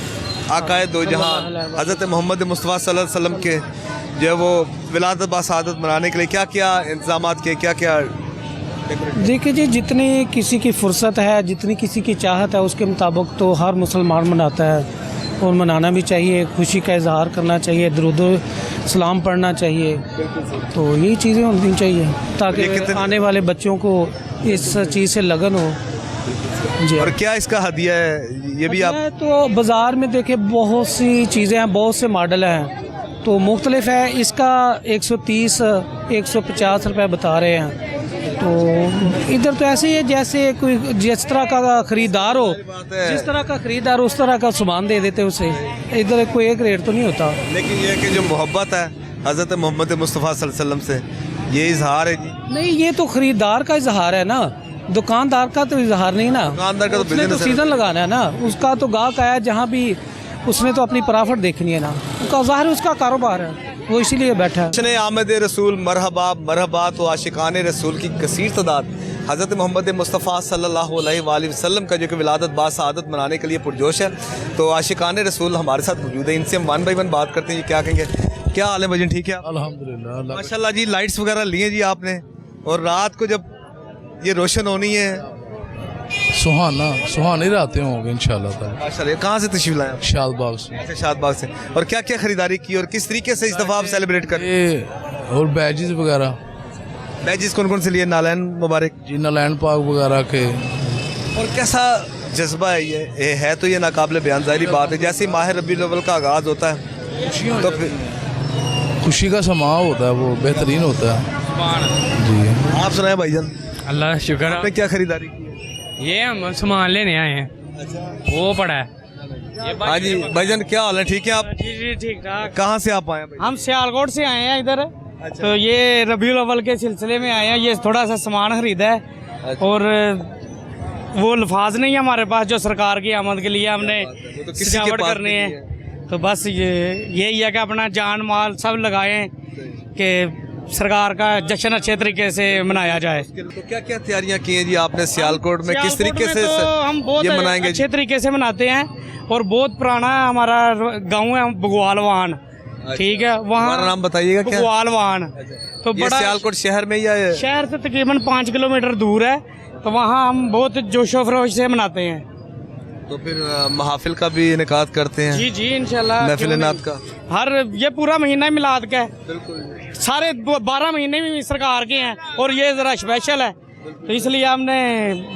Speaker 1: आकाए दो जहां हज़रत मोहम्मद मुस्तफ़ा सल्लल्लाहु अलैहि वसल्लम के जो है वो विलादत बासआदत मनाने के लिए क्या क्या इंतजाम किए, क्या क्या?
Speaker 14: देखिए जी, जितनी किसी की फुर्सत है, जितनी किसी की चाहत है, उसके मुताबिक तो हर मुसलमान मनाता है और मनाना भी चाहिए, खुशी का इजहार करना चाहिए, दुरूद सलाम पढ़ना चाहिए। तो यही चीज़ें होनी चाहिए ताकि आने वाले बच्चों को इस चीज़ से लगन हो। जी।
Speaker 1: और क्या इसका हदिया है ये भी आप?
Speaker 14: तो बाज़ार में देखे बहुत सी चीज़ें हैं, बहुत से मॉडल हैं, तो मुख्तलिफ है। इसका 130 150 रुपये बता रहे हैं। तो इधर तो ऐसे ही है जैसे कोई जिस तरह का ख़रीदार हो, जिस तरह का ख़रीदार उस तरह का सामान दे देते उसे। इधर कोई एक रेट तो नहीं होता।
Speaker 1: लेकिन ये कि जो मोहब्बत है हज़रत मोहम्मद मुस्तफ़ा सल्लल्लाहु अलैहि वसल्लम से, ये इजहार है जी?
Speaker 14: नहीं, ये तो ख़रीदार का इजहार है ना, दुकानदार का तो इजहार नहीं ना।
Speaker 1: दुकानदार का तो
Speaker 14: उसने तो सीज़न लगाना है ना, उसका तो गाहक आया जहाँ भी उसने तो अपनी प्रॉफिट देखनी है ना, उसका ज़ाहिर उसका कारोबार है, वो इसीलिए बैठा है।
Speaker 1: जश्न आमद रसूल मरहबा मरहबा, तो आशिकान रसूल की कसीर तादाद हज़रत मोहम्मद मुस्तफ़ा सल्लल्लाहु अलैहि वसल्लम का जो कि विलादत बासआदत मनाने के लिए पुरजोश है। तो आशिकान रसूल हमारे साथ मौजूद है, इनसे हम 1 बाय 1 बात करते हैं। क्या कहेंगे, क्या हाल है भजन? ठीक है
Speaker 13: अल्हम्दुलिल्लाह।
Speaker 1: माशाल्लाह जी, लाइट्स वगैरह लिए जी आपने, और रात को जब ये रोशन होनी है,
Speaker 13: सुहाने रहते होंगे इंशाल्लाह ताला।
Speaker 1: माशाल्लाह। कहाँ से तशरीफ लाए?
Speaker 13: शादबाग से।
Speaker 1: अच्छा, शादबाग से। और क्या क्या खरीदारी की और किस तरीके से इस दफ़ा आप सेलिब्रेट कर?
Speaker 13: और बैजेस वगैरह।
Speaker 1: बैजेस कौन कौन से लिए? नालैन मुबारक
Speaker 13: जी, नालैन पाक वगैरह के।
Speaker 1: और कैसा जज्बा है ये है तो ये नाकाबिल बयान ज़ाहिरी बात है। जैसे ही माह रबीउल अव्वल का आगाज़ होता है तो फिर
Speaker 13: खुशी का समा होता है, वो बेहतरीन होता है जी।
Speaker 1: आप सुनाए भाईजान?
Speaker 3: अल्लाह शुक्र।
Speaker 1: आपने क्या खरीदारी की?
Speaker 3: ये हम सामान लेने आए हैं।
Speaker 1: अच्छा,
Speaker 3: वो पड़ा है।
Speaker 1: हाँ जी भाईजान, क्या हाल है? ठीक है आप?
Speaker 3: जी ठीक ठाक।
Speaker 1: कहाँ से आप आए हैं भाई?
Speaker 3: हम सियालकोट से आए हैं इधर। तो ये रबीउल अव्वल के सिलसिले में आए हैं, ये थोड़ा सा सामान खरीदा है। और वो अल्फाज नहीं है हमारे पास जो सरकार की आमद के लिए हमने सजावट करनी है। तो बस यही है कि अपना जान माल सब लगाएं कि सरकार का जश्न अच्छे तरीके से मनाया जाए।
Speaker 1: तो क्या क्या तैयारियां की हैं जी आपने सियालकोट में? किस तरीके से
Speaker 3: तो हम बहुत
Speaker 1: ये मनाएंगे?
Speaker 3: अच्छे तरीके से मनाते हैं, और बहुत पुराना हमारा गांव है बगवालवान। ठीक है, वहाँ
Speaker 1: नाम बताइएगा क्या?
Speaker 3: बगवालवान। तो
Speaker 1: ये
Speaker 3: बड़ा
Speaker 1: सियालकोट शहर में या
Speaker 3: शहर से तकरीबन 5 किलोमीटर दूर है। तो वहाँ हम बहुत जोशो खरोश से मनाते हैं।
Speaker 1: तो फिर महाफिल का भी इनेकाद करते हैं?
Speaker 3: जी इंशाल्लाह।
Speaker 1: महफिल नात का
Speaker 3: हर ये पूरा महीना मिलाद का है।
Speaker 1: बिल्कुल।
Speaker 3: सारे 12 महीने भी सरकार के हैं, और ये ज़रा स्पेशल है, तो इसलिए हमने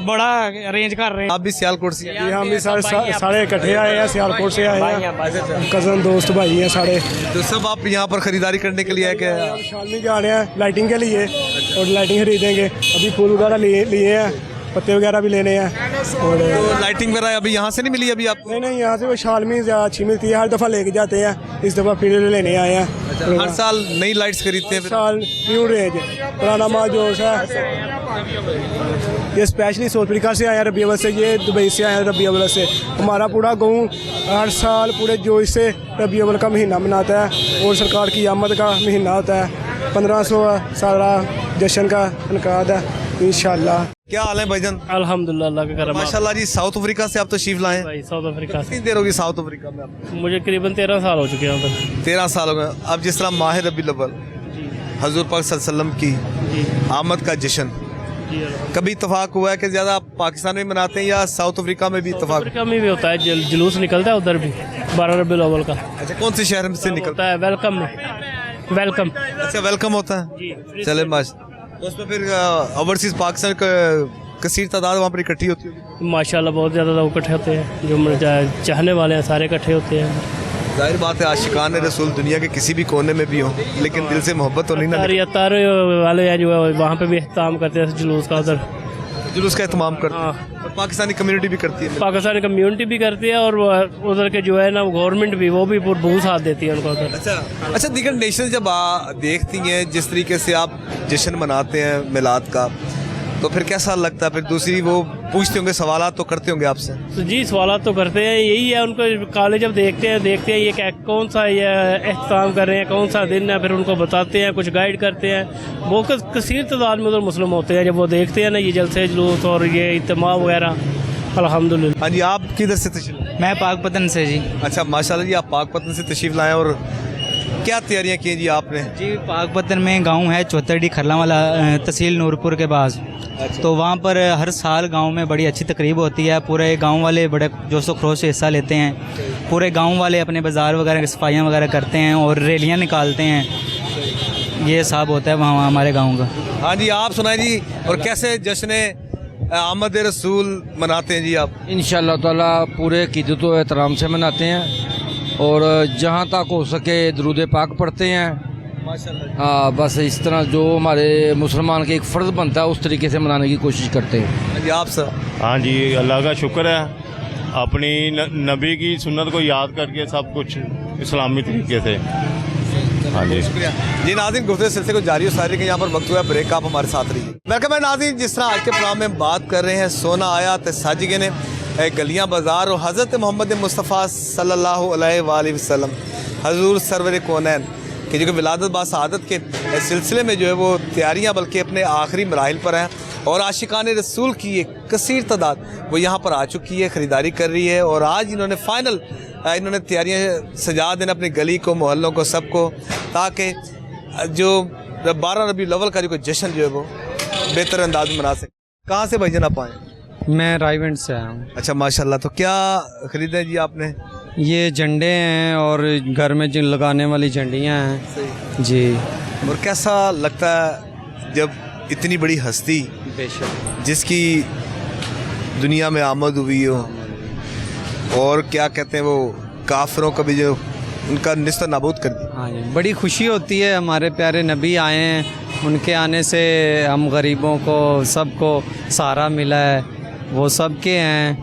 Speaker 3: बड़ा अरेंज कर रहे हैं।
Speaker 1: आप भी सियालकोट से?
Speaker 15: हम भी सारे इकट्ठे आए हैं, सियालकोट से आए हैं, कज़न दोस्त भाई हैं सारे।
Speaker 1: तो सब आप यहाँ पर खरीदारी करने के लिए आए? क्या
Speaker 15: शालनी जा रहे हैं लाइटिंग के लिए, और लाइटिंग खरीदेंगे। अभी फूल वगैरह लिए हैं, पत्ते वगैरह भी लेने हैं। और
Speaker 1: तो लाइटिंग वगैरह अभी यहाँ से नहीं मिली अभी आप?
Speaker 15: नहीं, यहाँ से वो शालमी ज़्यादा अच्छी मिलती है, हर दफ़ा लेके जाते हैं, इस दफ़ा फिर लेने आए हैं।
Speaker 1: अच्छा, हर साल नई लाइट्स खरीदते हैं?
Speaker 15: साल न्यू रेंज, पुराना माल जो है। ये स्पेशली साउथ अफ्रीका से आया है रबी अव्वल से, ये दुबई से आया है रबी अव्वल से। हमारा पूरा गाँव हर साल पूरे जोश से रबी अव्वल का महीना मनाता है, और सरकार की आमद का महीना होता है। 1500 सारा जश्न का इनकाद है इंशाल्लाह।
Speaker 1: क्या हाल है भाईजान?
Speaker 3: अल्हम्दुलिल्लाह, अल्लाह का करम।
Speaker 1: माशाल्लाह जी, साउथ अफ्रीका से आप तशरीफ लाए हैं?
Speaker 3: भाई साउथ अफ्रीका से।
Speaker 1: कितनी देर होगी साउथ अफ्रीका में आपको?
Speaker 3: मुझे करीबन 13 साल हो चुके हैं।
Speaker 1: 13 साल हो गए। अब जिस तरह माह रबीउल अव्वल हजूर पाक सल्लल्लाहु अलैहि वसल्लम की आमद का जश्न, कभी इत्तेफाक हुआ है कि ज़्यादा पाकिस्तान में मनाते हैं या साउथ अफ्रीका में भी इत्तेफाक?
Speaker 3: अफ्रीका में भी होता है, जुलूस निकलता है उधर भी 12 रबीउल अव्वल का।
Speaker 1: अच्छा, कौन से शहर से निकलता
Speaker 3: है? वेलकम।
Speaker 1: अच्छा, वेलकम होता है। चले तो उसमें फिर ओवरसीज़ पाकिस्तान का कसीर तादाद वहाँ पर इकट्ठी होती है।
Speaker 3: माशाल्लाह बहुत ज़्यादा लोग इकट्ठे होते हैं, जो चाहने वाले हैं सारे इकट्ठे होते हैं।
Speaker 1: जाहिर बात है आशिकान रसूल दुनिया के किसी भी कोने में भी हो, लेकिन दिल से मोहब्बत तो नहीं ना।
Speaker 3: अतार वाले हैं जो वहाँ पे भी एहतमाम करते हैं जुलूस का, उधर
Speaker 1: जुलूस का एहतमाम करते हैं और पाकिस्तानी कम्युनिटी भी करती है।
Speaker 3: पाकिस्तानी कम्युनिटी भी करती है और उधर के जो है ना गवर्नमेंट भी, वो भी बहुत साथ देती है उनको उधर।
Speaker 1: अच्छा, दीगर नेशन जब देखती हैं जिस तरीके से आप जश्न मनाते हैं मिलाद का, तो फिर कैसा लगता है? फिर दूसरी वो पूछते होंगे, सवालात तो करते होंगे आपसे?
Speaker 3: तो जी सवालात तो करते हैं, यही है उनको कॉलेज जब देखते हैं ये क्या कौन सा ये एहतमाम कर रहे हैं, कौन सा दिन है, फिर उनको बताते हैं, कुछ गाइड करते हैं। वो कसीर तादाद में उधर मुस्लिम होते हैं, जब वो देखते हैं ना ये जलसे जुलूस और ये इज्तिमा वगैरह। अल्हम्दुलिल्लाह।
Speaker 1: हाँ जी, आप किधर से तशरीफ?
Speaker 2: मैं पाकपतन से जी।
Speaker 1: अच्छा माशाल्लाह जी, आप पाकपतन से तशरीफ लाएँ और क्या तैयारियाँ की जी आपने?
Speaker 2: जी पाकपतन में गांव है चौतरडी खरला वाला, तहसील नूरपुर के पास। तो वहाँ पर हर साल गांव में बड़ी अच्छी तकरीब होती है, पूरे गांव वाले बड़े जोश व खरोश से हिस्सा लेते हैं। पूरे गांव वाले अपने बाज़ार वगैरह की सफाइयाँ वगैरह करते हैं और रैलियाँ निकालते हैं। ये सब होता है वहाँ हमारे गाँव का।
Speaker 1: हाँ जी, आप सुनाए जी, और कैसे जश्न आमद रसूल मनाते हैं जी आप?
Speaker 12: इंशाअल्लाह ताला पूरे क़ीदत व एहतराम से मनाते हैं और जहाँ तक हो सके दरूद पाक पढ़ते हैं। हाँ, बस इस तरह जो हमारे मुसलमान के एक फ़र्ज़ बनता है उस तरीके से मनाने की कोशिश करते हैं।
Speaker 1: आप सर?
Speaker 6: हाँ जी, अल्लाह का शुक्र है, अपनी नबी की सुन्नत को याद करके सब कुछ इस्लामी तरीके से। हाँ जी
Speaker 1: जी नाज़रीन, गुफ्तगू सिलसिले को जारी और सारी के यहाँ पर वक्त हुआ ब्रेक, आप हमारे साथ रहिए। वेलकम है नाज़रीन, जिस तरह आज के प्रोग्राम में बात कर रहे हैं सोना आया तो साजिगे ने गलियाँ बाज़ार और हज़रत मोहम्मद मुस्तफ़ा सल्लल्लाहु अलैहि वसल्लम हजूर सरवर कौनैन कि जो कि विलादत बासआदत के सिलसिले में जो है वो तैयारियाँ बल्कि अपने आखिरी मराहिल पर हैं और आशिकान रसूल की एक कसीर तादाद वो यहाँ पर आ चुकी है, ख़रीदारी कर रही है। और आज इन्होंने फ़ाइनल तैयारियाँ सजा देना अपनी गली को, मोहल्लों को, सबको, ताकि जो 12 रबीउल अव्वल का जो जश्न जो है वो बेहतर अंदाज में मना सके। कहाँ से भाईजान आप आए?
Speaker 3: मैं रायगंज से आया हूँ।
Speaker 1: अच्छा माशाल्लाह, तो क्या ख़रीदा है जी आपने?
Speaker 3: ये झंडे हैं और घर में जिन लगाने वाली झंडियाँ हैं जी।
Speaker 1: और कैसा लगता है जब इतनी बड़ी हस्ती जिसकी दुनिया में आमद हुई हो और क्या कहते हैं वो काफिरों का भी जो उनका निस्त नाबूद कर दिया?
Speaker 3: हाँ जी, बड़ी खुशी होती है, हमारे प्यारे नबी आए हैं, उनके आने से हम गरीबों को सबको सहारा मिला है। वो सबके हैं,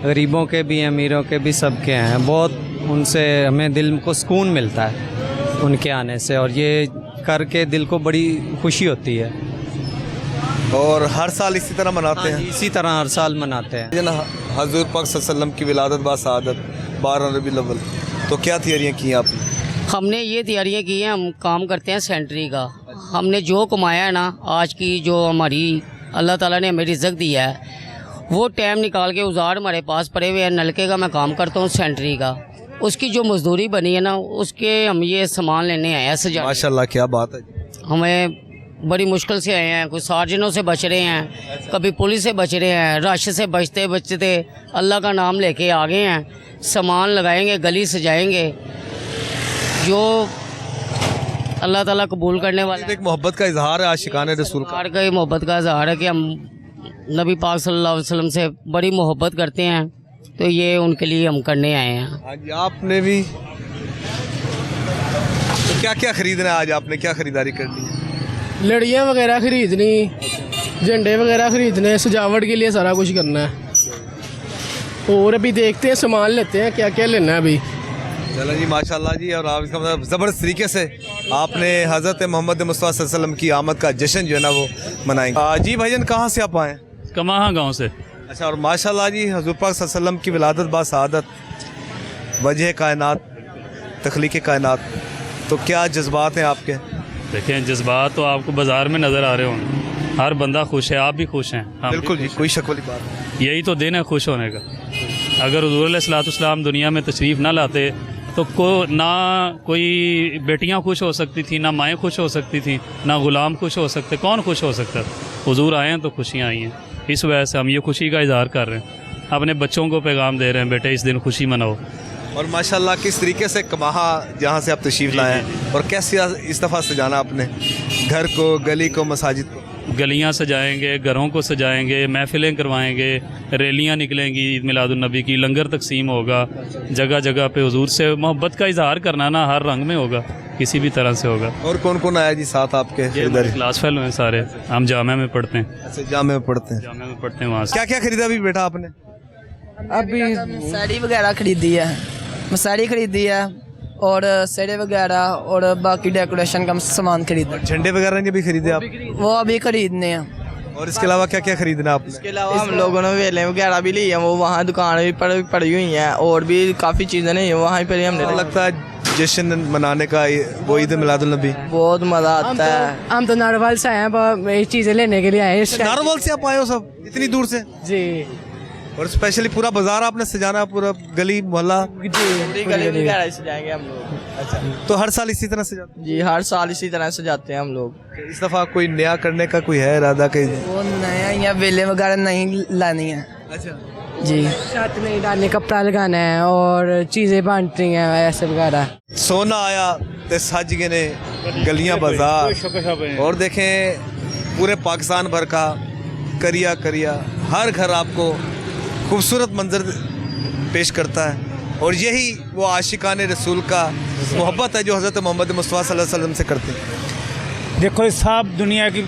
Speaker 3: गरीबों के भी, अमीरों के भी, सबके हैं। बहुत उनसे हमें दिल को सुकून मिलता है उनके आने से, और ये करके दिल को बड़ी खुशी होती है।
Speaker 1: और हर साल इसी तरह मनाते हैं?
Speaker 3: इसी तरह हर साल मनाते हैं।
Speaker 1: हजूर पाक सल्लल्लाहु अलैहि वसल्लम की विलादत बासआदत 12 रबीउल अव्वल, तो क्या तैयारियाँ की आपने?
Speaker 11: हमने ये तैयारियां की हैं, हम काम करते हैं सेंट्री का। हमने जो कमाया है ना, आज की जो हमारी अल्लाह ताला ने हमें रिज़्क़ दिया है, वो टाइम निकाल के औजार हमारे पास पड़े हुए हैं। नलके का मैं काम करता हूँ, सेंट्री का, उसकी जो मजदूरी बनी है ना, उसके हम ये सामान लेने आए हैं सजा।
Speaker 1: माशाल्लाह, क्या बात है।
Speaker 11: हमें बड़ी मुश्किल से आए हैं, कुछ सार्जनों से बच रहे हैं, कभी पुलिस से बच रहे हैं, रश से बचते बचते अल्लाह का नाम लेके आ गए हैं। सामान लगाएंगे, गली सजाएंगे, जो अल्लाह ताला कबूल करने वाला।
Speaker 1: एक मोहब्बत का इजहार है आशिकान रसूल का।
Speaker 11: का मोहब्बत का इजहार है कि हम नबी पाक सल्लल्लाहु अलैहि वसल्लम से बड़ी मोहब्बत करते हैं, तो ये उनके लिए हम करने आए हैं।
Speaker 1: हाँ जी, आपने भी तो क्या क्या खरीदना है आज? आपने क्या खरीदारी करनी है?
Speaker 16: लड़ियाँ वगैरह खरीदनी, झंडे वगैरह खरीदने, सजावट के लिए सारा कुछ करना है। और अभी देखते हैं, सामान लेते हैं क्या क्या लेना है अभी।
Speaker 1: चलो जी माशाल्लाह जी, और आप इसका मतलब ज़बरदस्त तरीके से आपने हज़रत मोहम्मद मुस्तफ़ा सल्लल्लाहु अलैहि वसल्लम की आमद का जश्न जो है ना वो मनाएंगे। जी भाईजान, कहाँ से आप आए?
Speaker 17: कमाहा गांव से।
Speaker 1: अच्छा, और माशाल्लाह जी हज़ूर पाक सल्लल्लाहु अलैहि वसल्लम की विलादत बासआदत, वजह कायनात, तख्लीक़ कायनात, तो क्या जज्बात हैं आपके?
Speaker 17: देखें, जज्बात तो आपको बाज़ार में नज़र आ रहे होंगे, हर बंदा खुश है, आप भी खुश हैं।
Speaker 1: बिल्कुल जी, कोई शक वाली बात नहीं।
Speaker 17: यही तो दिन है खुश होने का। अगर हुज़ूर अलैहिस्सलातु वस्सलाम दुनिया में तशरीफ़ ना लाते तो ना कोई बेटियां खुश हो सकती थी, ना माएँ खुश हो सकती थी, ना ग़ुलाम खुश हो सकते, कौन खुश हो सकता? हुज़ूर आए हैं तो खुशियाँ आई हैं, इस वजह से हम ये खुशी का इज़हार कर रहे हैं, अपने बच्चों को पैगाम दे रहे हैं, बेटे इस दिन खुशी मनाओ।
Speaker 1: और माशाल्लाह किस तरीके से कमाहा जहाँ से आप तशरीफ़ लाए हैं और कैसे इस दफ़ा सजाना अपने घर को, गली को, मसाजिद को?
Speaker 17: गलियां सजाएंगे, घरों को सजाएंगे, महफिलें करवाएंगे, रैलियां निकलेंगी ईद मिलादुन्नबी की, लंगर तकसीम होगा, जगह जगह पे हुजूर से मोहब्बत का इजहार करना ना हर रंग में होगा, किसी भी तरह से होगा।
Speaker 1: और कौन कौन आया जी साथ आपके?
Speaker 17: क्लास फेलो हैं सारे, हम जामे में पढ़ते हैं।
Speaker 1: अच्छा, जामे में पढ़ते हैं।
Speaker 17: जामे में पढ़ते हैं। वहाँ से
Speaker 1: क्या क्या खरीदा अभी बेटा आपने?
Speaker 18: अभी साड़ी वगैरह खरीदी है, साड़ी खरीदी है और सेड़े वगैरह और बाकी डेकोरेशन का सामान खरीदा।
Speaker 1: झंडे वगैरह ने भी खरीदे आप?
Speaker 18: वो अभी खरीदने हैं।
Speaker 1: और इसके अलावा क्या क्या खरीदना आपने?
Speaker 18: इसके अलावा हम लोगों ने वेलें वगैरह भी ली हैं, वो वहाँ दुकान भी पड़ी हुई हैं और भी काफ़ी चीज़ें नहीं हैं, वहाँ पर ही हमने।
Speaker 1: लगता है जश्न मनाने का वो ईद मिलादुन्नबी
Speaker 18: बहुत मज़ा आता है।
Speaker 16: हम तो नारवाल से आए हैं चीज़ें लेने के लिए आए हैं।
Speaker 1: नारवाल से आप आए हो सब इतनी दूर से?
Speaker 16: जी।
Speaker 1: और स्पेशली पूरा बाजार आपने सजाना, पूरा गली मोहल्ला?
Speaker 18: पूरी गली वगैरह सजाएंगे हम लोग।
Speaker 1: अच्छा, तो हर साल इसी तरह सजाते?
Speaker 18: जी, हर साल इसी तरह सजाते हैं हम लोग।
Speaker 1: इस दफ़ा कोई नया करने का कोई है इरादा? के
Speaker 18: वो नया या वेले वगैरह नहीं लानी है।
Speaker 1: अच्छा
Speaker 16: जी, छत नहीं डालने, कपड़ा लगाना है और चीज़ें बांटनी हैं ऐसे वगैरह।
Speaker 1: सोना आया ते सज गए ने गलियां बाजार, और देखें पूरे पाकिस्तान भर का करिया करिया, हर घर आपको खूबसूरत मंजर पेश करता है। और यही वो आशिकान रसूल का मोहब्बत है जो हज़रत मोहम्मद मुस्तफ़ा सल्लल्लाहु अलैहि वसल्लम से करते हैं।
Speaker 19: देखो सब दुनिया की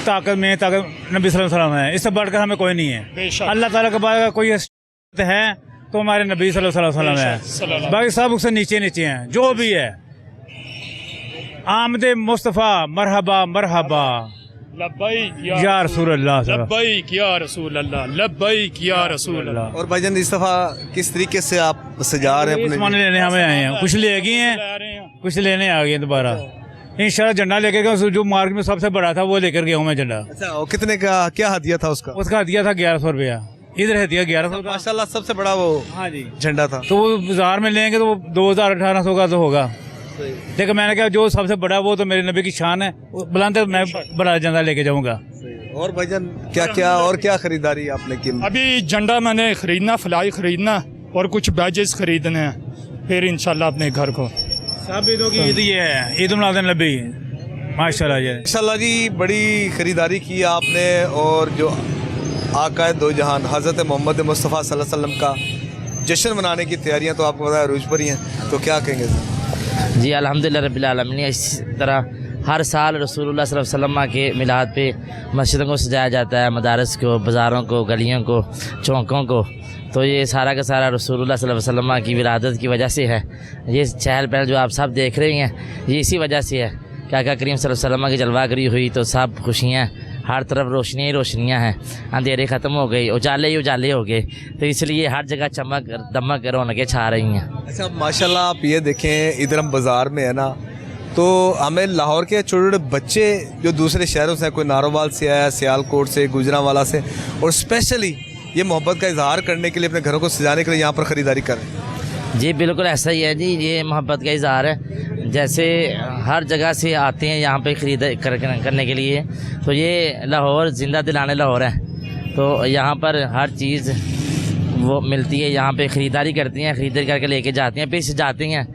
Speaker 19: ताकत में ताकत नबी सल्लल्लाहु अलैहि वसल्लम है, इससे बढ़कर हमें कोई नहीं है। अल्लाह ताला के बाद कोई है तो हमारे नबी सल्लल्लाहु अलैहि वसल्लम है, बाकी सब उससे नीचे नीचे हैं जो भी है। आमदे मुस्तफ़ा मरहबा मरहबा या रसूल अल्लाह,
Speaker 20: लब्बैक या रसूल अल्लाह, लब्बैक या रसूल अल्लाह।
Speaker 1: और भाईजान इस दफ़ा किस तरीके से आप सजा रहे हैं?
Speaker 19: सामान लेने हमें आए हैं, कुछ ले गए हैं, कुछ लेने आ गए दोबारा। इंशाल्लाह झंडा लेकर गया, जो मार्केट में सबसे बड़ा था वो लेकर गया हूँ मैं झंडा।
Speaker 1: अच्छा, और कितने का क्या हदिया था उसका?
Speaker 19: उसका हदिया था 1100 रुपया, इधर हदिया 1100।
Speaker 1: माशाल्लाह सबसे बड़ा वो
Speaker 19: हाँ जी
Speaker 1: झंडा था।
Speaker 19: तो वो बाजार में लेंगे तो वो 2000-1800 का तो होगा। लेकिन मैंने कहा जो सबसे बड़ा वो तो मेरे नबी की शान है, बुलंद मैं बड़ा झंडा लेके जाऊंगा।
Speaker 1: और भाईजान क्या क्या और क्या खरीदारी आपने की?
Speaker 20: अभी झंडा मैंने खरीदना, फ्लाई खरीदना और कुछ बैजेस खरीदने हैं, फिर इंशाल्लाह अपने घर को।
Speaker 19: सब ईदों की ईद ये है, ईद मिलाद नबी माशाल्लाह जी।
Speaker 1: माशाल्लाह जी, बड़ी खरीदारी की आपने। और जो आका दो जहान हज़रत मोहम्मद मुस्तफ़ा सल्लल्लाहु अलैहि वसल्लम का जश्न मनाने की तैयारियां तो आपको पता है अरूज पर ही हैं, तो क्या कहेंगे?
Speaker 21: जी अल्हम्दुलिल्लाह रब्बिल आलमीन। इस तरह हर साल रसूलुल्लाह सल्लल्लाहु अलैहि वसल्लम के मिलाद पे मस्जिदों को सजाया जाता है, मदारस को, बाज़ारों को, गलियों को, चौकों को। तो ये सारा का सारा रसूलुल्लाह सल्लल्लाहु अलैहि वसल्लम की विलादत की वजह से है। ये चहल पहल जो आप सब देख रहे हैं ये इसी वजह से है कि आका करीम सल्लल्लाहु अलैहि वसल्लम की जलवागरी हुई तो सब खुशियाँ, हर तरफ रोशनियाँ ही रोशनियाँ हैं, अंधेरे ख़त्म हो गई, उजाले ही उजाले हो गए, तो इसलिए हर जगह चमक दमक रौनकें छा रही हैं।
Speaker 1: अच्छा माशाल्लाह, आप ये देखें इधर हम बाज़ार में है ना, तो हमें लाहौर के छोटे छोटे बच्चे जो दूसरे शहरों से, कोई नारोवाल से आया, सियालकोट से, गुजरांवाला से, और स्पेशली ये मोहब्बत का इजहार करने के लिए, अपने घरों को सजाने के लिए यहाँ पर ख़रीदारी कर रहे हैं।
Speaker 21: जी बिल्कुल ऐसा ही है जी, ये मोहब्बत का इजहार है। जैसे हर जगह से आते हैं यहाँ पे ख़रीद करने के लिए, तो ये लाहौर ज़िंदा दिलाने लाहौर है, तो यहाँ पर हर चीज़ वो मिलती है, यहाँ पे ख़रीदारी करती हैं, ख़रीदारी करके लेके जाती हैं, फिर सजाती हैं,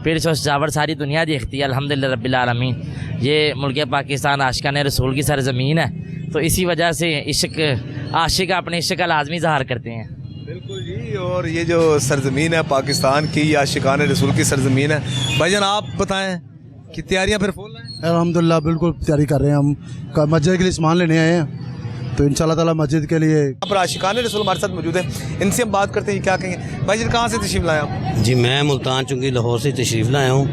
Speaker 21: फिर सजावट सारी दुनिया देखती है। अल्हम्दुलिल्लाह रब्बिल आलमीन। ये मुल्क पाकिस्तान आशिकान रसूल की सरज़मीन है, तो इसी वजह से इश्क आशिक अपने इश्क का लाजमी इज़हार करते हैं।
Speaker 1: बिल्कुल जी। और ये जो सरज़मीन है पाकिस्तान की, या आशिकान रसूल की सरज़मीन है। भाईजान आप बताएं कि तैयारियां फिर फुल हैं?
Speaker 22: अल्हम्दुलिल्लाह बिल्कुल तैयारी कर रहे हैं हम, मस्जिद के लिए सामान लेने आए हैं, तो इंशाल्लाह ताला मस्जिद के लिए।
Speaker 1: यहाँ पर आशिकान रसूल हमारे साथ मौजूद है, इनसे हम बात करते हैं, क्या कहेंगे? भाईजान कहाँ से तशरीफ़ लाए आप?
Speaker 23: जी मैं मुल्तान चूँकि लाहौर से तशरीफ़ लाया हूँ।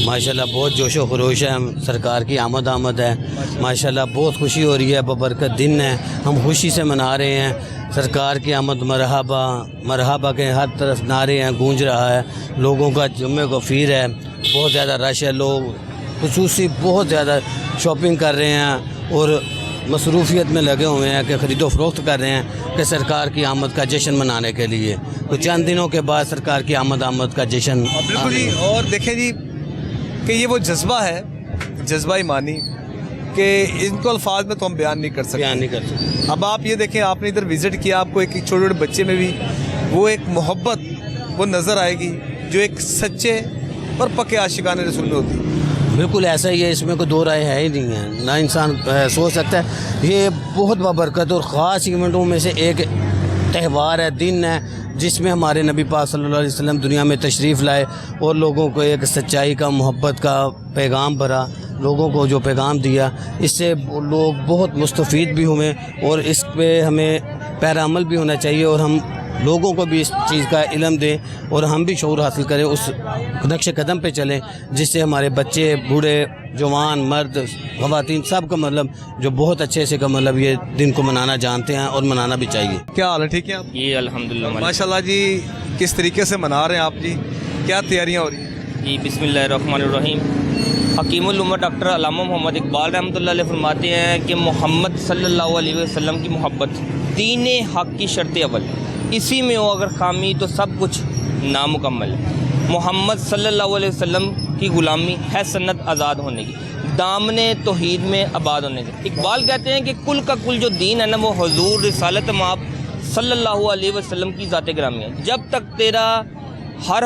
Speaker 23: माशाल्लाह बहुत जोश व खरोश है, सरकार की आमद है, माशाल्लाह बहुत खुशी हो रही है, बबरकत दिन है, हम खुशी से मना रहे हैं सरकार की आमद। मरहबा मरहबा के हर तरफ नारे हैं, गूंज रहा है, लोगों का जुम्मे को फिर है, बहुत ज़्यादा रश है, लोग खुसूसी बहुत ज़्यादा शॉपिंग कर रहे हैं और मसरूफियत में लगे हुए हैं कि ख़रीदो फरोख्त कर रहे हैं कि सरकार की आमद का जश्न मनाने के लिए। तो चंद दिनों के बाद सरकार की आमद का जश्न।
Speaker 1: बिल्कुल जी। और देखें जी कि ये वो जज्बा है, जज्बा ईमानी, कि इनको अल्फाज में तो हम बयान नहीं कर सकते। अब आप ये देखें, आपने इधर विज़िट किया, आपको एक छोटे छोटे बच्चे में भी वो एक मोहब्बत वो नज़र आएगी जो एक सच्चे और पक्के आशिकान रसूल में होती है।
Speaker 23: बिल्कुल ऐसा ही है, इसमें कोई दो राय है ही नहीं है, ना इंसान सोच सकता है। ये बहुत बाबरकत और ख़ास इवेंटों में से एक त्यौहार है, दिन है, जिसमें हमारे नबी पाक सल्लल्लाहु अलैहि वसल्लम दुनिया में तशरीफ़ लाए और लोगों को एक सच्चाई का, मोहब्बत का पैगाम भरा, लोगों को जो पैगाम दिया, इससे लोग बहुत मुस्तफ़ीद भी हुए और इस पे हमें पैरामल भी होना चाहिए और हम लोगों को भी इस चीज़ का इल्म दें और हम भी शऊर हासिल करें, उस नक्श कदम पे चलें, जिससे हमारे बच्चे, बूढ़े, जवान, मर्द, ख़वातीन सब का मतलब जो बहुत अच्छे से का मतलब ये दिन को मनाना जानते हैं और मनाना भी चाहिए।
Speaker 1: क्या हाल है, ठीक है आप?
Speaker 5: जी अल्हम्दुलिल्लाह
Speaker 1: माशाल्लाह जी। किस तरीके से मना रहे हैं आप जी, क्या तैयारियाँ हो रही हैं?
Speaker 5: जी बिस्मिल्लाहिर्रहमानिर्रहीम। हकीमुल उम्मत डॉक्टर अल्लामा मोहम्मद इकबाल रहमतुल्लाह अलैह फरमाते हैं कि मोहम्मद सल्लल्लाहु अलैहि वसल्लम की मोहब्बत दीन हक़ की शर्त अव्वल, इसी में हो अगर खामी तो सब कुछ नामुकम्मल है। मोहम्मद सल्लल्लाहु अलैहि वसल्लम की ग़ुलामी है सन्नत आज़ाद होने की, दामने तौहीद में आबाद होने की। इकबाल कहते हैं कि कुल का कुल जो दीन है ना, वो हुज़ूर रिसालत माब सल्लल्लाहु अलैहि वसल्लम की ज़ात गिरामी है। जब तक तेरा हर